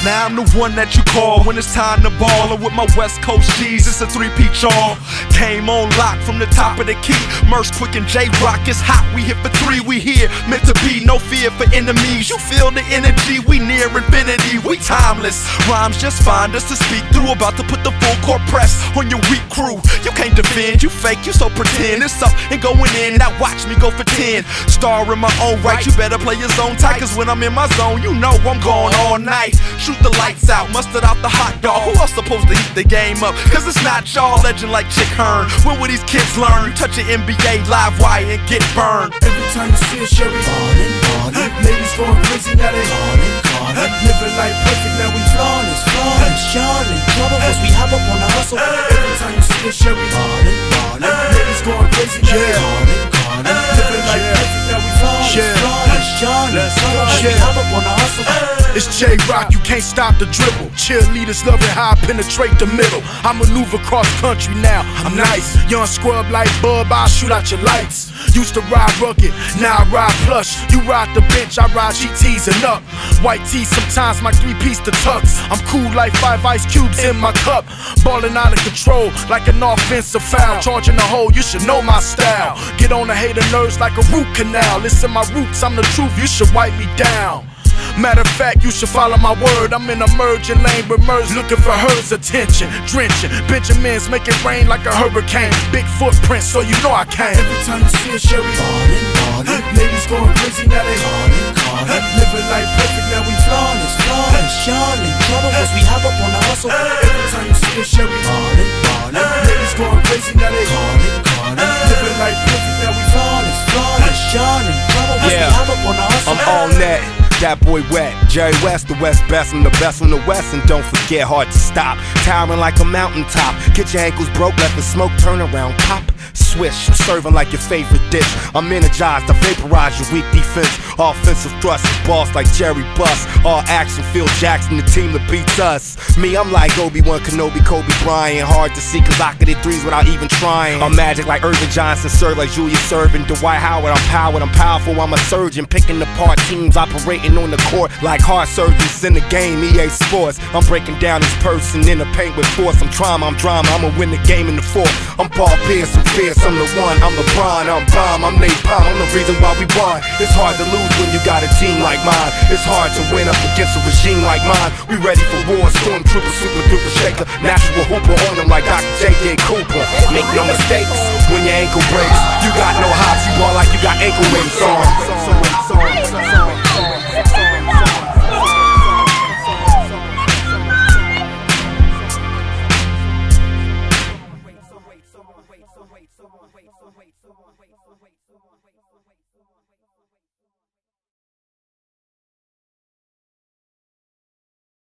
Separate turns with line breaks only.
Now I'm the one that you call when it's time to ball. And with my West Coast G's, it's a three-peat y'all. Came on lock from the top of the key. Merce Quick and J-Rock, it's hot, we hit for three. We here, meant to be, no fear for enemies. You feel the energy, we near infinity. We timeless, rhymes just find us to speak through. About to put the full court press on your weak crew. You can't defend, you fake, you so pretend. It's up and going in, now watch me go for 10. Star in my own right, you better play your zone tight. Cause when I'm in my zone, you know I'm going all night. Shoot the lights out, mustard out the hot dog. Who else supposed to heat the game up? Cause it's not y'all, legend like Chick Hearn. When will these kids learn? You touch an NBA live wire and get burned.
Every time you see a Sherry ballin', ballin', ladies going crazy, now they ballin', living like perfect, now we flawless, Charlie, trouble cause we hop up on the hustle. Every time you see a Sherry ballin', ladies going crazy, now they ballin', living like perfect, now we flawless, Charlie, trouble cause we hop up on the hustle.
It's J-Rock, you can't stop the dribble. Cheerleaders loving how I penetrate the middle. I maneuver cross country now, I'm nice. Young scrub like Bub, I'll shoot out your lights. Used to ride rugged, now I ride plush. You ride the bench, I ride GTs and up. White tee, sometimes my three-piece to tux. I'm cool like 5 ice cubes in my cup. Ballin' out of control like an offensive foul. Charging the hole, you should know my style. Get on the hater nerves like a root canal. Listen my roots, I'm the truth, you should wipe me down. Matter of fact, you should follow my word. I'm in a merging lane with Merz, looking for hers attention. Drenching, Benjamins make it rain like a hurricane. Big footprint, so you know I came.
Every time you see a Sherry ballin', ladies going crazy, now they ballin', living like perfect, now we flawless, Charlie, trouble cause we hop up on the hustle. Every time you see a Sherry ballin', ladies going crazy, now they ballin', living like perfect, now we flawless, Charlie, trouble cause we hop up on the hustle.
I'm all net. That boy wet, Jerry West, the West best, I'm the best from the West. And don't forget, hard to stop, towering like a mountaintop. Get your ankles broke, let the smoke turn around, pop, swish. I'm serving like your favorite dish. I'm energized, I vaporize your weak defense. Offensive thrust, boss like Jerry Buss. All action, Phil Jackson, the team that beats us. Me, I'm like Obi-Wan Kenobi, Kobe Bryant. Hard to see cause I could hit threes without even trying. I'm magic like Irvin Johnson, serve like Julius Erving. Dwight Howard, I'm powered, I'm powerful, I'm a surgeon. Picking apart teams, operating on the court like heart surgeons in the game, EA Sports. I'm breaking down this person in the paint with force. I'm drama, I'ma win the game in the fourth. I'm Paul Pierce, I'm fierce, I'm the one, I'm LeBron, I'm bomb, I'm napalm, I'm the reason why we won. It's hard to lose when you got a team like mine. It's hard to win up against a regime like mine. We ready for war, stormtrooper, super duper shaker, natural hooper on them like Dr. J.J. Cooper. Make no mistakes when your ankle breaks. You got no hops, you ball like you got ankle weights on.
Wait.